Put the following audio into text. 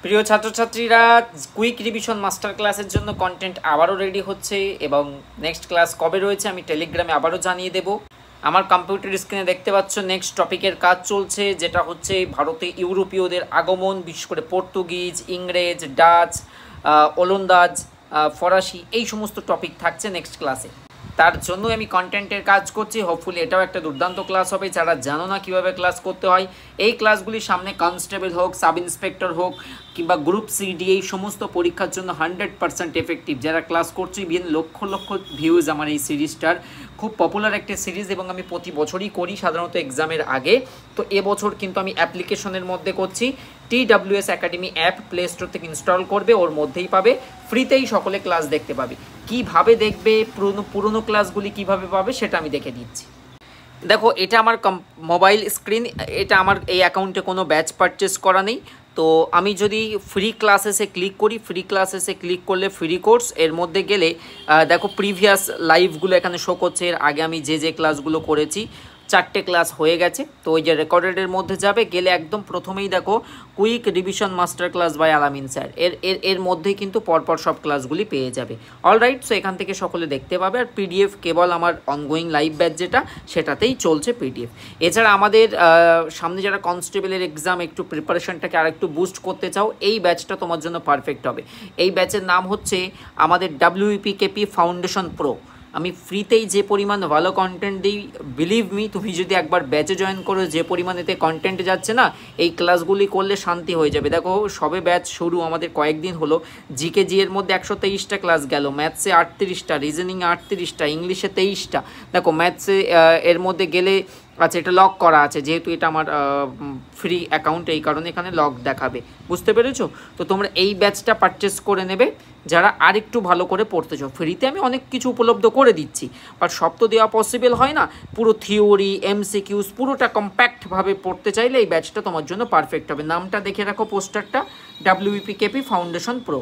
প্রিয় ছাত্রছাত্রীরা, quick revision master ক্লাসের জন্য কন্টেন্ট আবারও রেডি হচ্ছে এবং নেক্সট ক্লাস কবে রয়েছে আমি টেলিগ্রামে আবারও জানিয়ে দেব। আমার কম্পিউটার স্ক্রিনে দেখতে পাচ্ছ নেক্সট টপিকের কাজ চলছে, যেটা হচ্ছে ভারতে ইউরোপীয়দের আগমন, বিশেষ করে পর্তুগিজ, ইংরেজ, ডাচ, ওলন্দাজ, ফরাসি, এই সমস্ত টপিক থাকছে নেক্সট ক্লাসে। তার জন্য আমি কন্টেন্টের কাজ করছি। হোপফুলি এটাও একটা দুর্দান্ত ক্লাস হবে। যারা জানো না কীভাবে ক্লাস করতে হয়, এই ক্লাসগুলির সামনে কনস্টেবল হোক, সাব ইন্সপেক্টর হোক কিংবা গ্রুপ সিডি, এই সমস্ত পরীক্ষার জন্য 100% এফেক্টিভ। যারা ক্লাস করছো, ইভেন লক্ষ লক্ষ ভিউজ আমার এই সিরিজটার, খুব পপুলার একটা সিরিজ এবং আমি প্রতি বছরই করি সাধারণত এক্সামের আগে। তো এবছর কিন্তু আমি অ্যাপ্লিকেশনের মধ্যে করছি। TWS academy app play store থেকে ইনস্টল করবে, ওর মধ্যেই পাবে, ফ্রিতেই সকলে ক্লাস দেখতে পাবে। কিভাবে দেখবে, পুরনো ক্লাসগুলি কিভাবে পাবে সেটা আমি দেখে দিচ্ছি। দেখো, এটা আমার মোবাইল স্ক্রিন, এটা আমার এই অ্যাকাউন্টে কোনো ব্যাচ পারচেস করা নেই। তো আমি যদি ফ্রি ক্লাসেসে ক্লিক করি, ফ্রি ক্লাসেসে ক্লিক করলে ফ্রি কোর্স, এর মধ্যে গেলে দেখো প্রিভিয়াস লাইভগুলো এখানে শো করছে। এর আগে আমি যে ক্লাসগুলো করেছি 4টে ক্লাস হয়ে গেছে। তো ওই যে রেকর্ডেডের মধ্যে যাবে, গেলে একদম প্রথমেই দেখো quick revision master class by Alamin sir, এর মধ্যেই কিন্তু পরপর সব ক্লাসগুলি পেয়ে যাবে। অলরাইট, সো এখান থেকে সকলে দেখতে পাবে। আর পিডিএফ কেবল আমার অনগোয়িং লাইভ ব্যাচ সেটাতেই চলছে পিডিএফ। এছাড়া আমাদের সামনে যারা কনস্টেবলের এক্সাম একটু প্রিপারেশনটাকে আর একটু বুস্ট করতে চাও, এই ব্যাচটা তোমার জন্য পারফেক্ট হবে। এই ব্যাচের নাম হচ্ছে আমাদের WEPKP ফাউন্ডেশন প্রো। আমি ফ্রিতেই যে পরিমাণ ভালো কন্টেন্ট দিই, বিলিভ মি, তুমি যদি একবার ব্যাচে জয়েন করো, যে পরিমাণেতে কন্টেন্ট যাচ্ছে না, এই ক্লাসগুলি করলে শান্তি হয়ে যাবে। দেখো, সবে ব্যাচ শুরু, আমাদের কয়েকদিন হলো। জিকে এর মধ্যে 123টা ক্লাস গেল, ম্যাথসে 38টা, রিজনিংয়ে 38টা, ইংলিশে 23টা। দেখো ম্যাথসে এর মধ্যে গেলে, আচ্ছা এটা লক করা আছে, যেহেতু এটা আমার ফ্রি অ্যাকাউন্ট, এই কারণে এখানে লক দেখাবে, বুঝতে পেরেছো? তো তোমরা এই ব্যাচটা পারচেস করে নেবে যারা আরেকটু ভালো করে পড়তে চাও। ফ্রিতে আমি অনেক কিছু উপলব্ধ করে দিচ্ছি, বাট সব তো দেওয়া পসিবল হয় না। পুরো থিওরি, MCQs পুরোটা কম্প্যাক্টভাবে পড়তে চাইলে এই ব্যাচটা তোমার জন্য পারফেক্ট হবে। নামটা দেখে রাখো, পোস্টারটা, WEPKP ফাউন্ডেশন প্রো।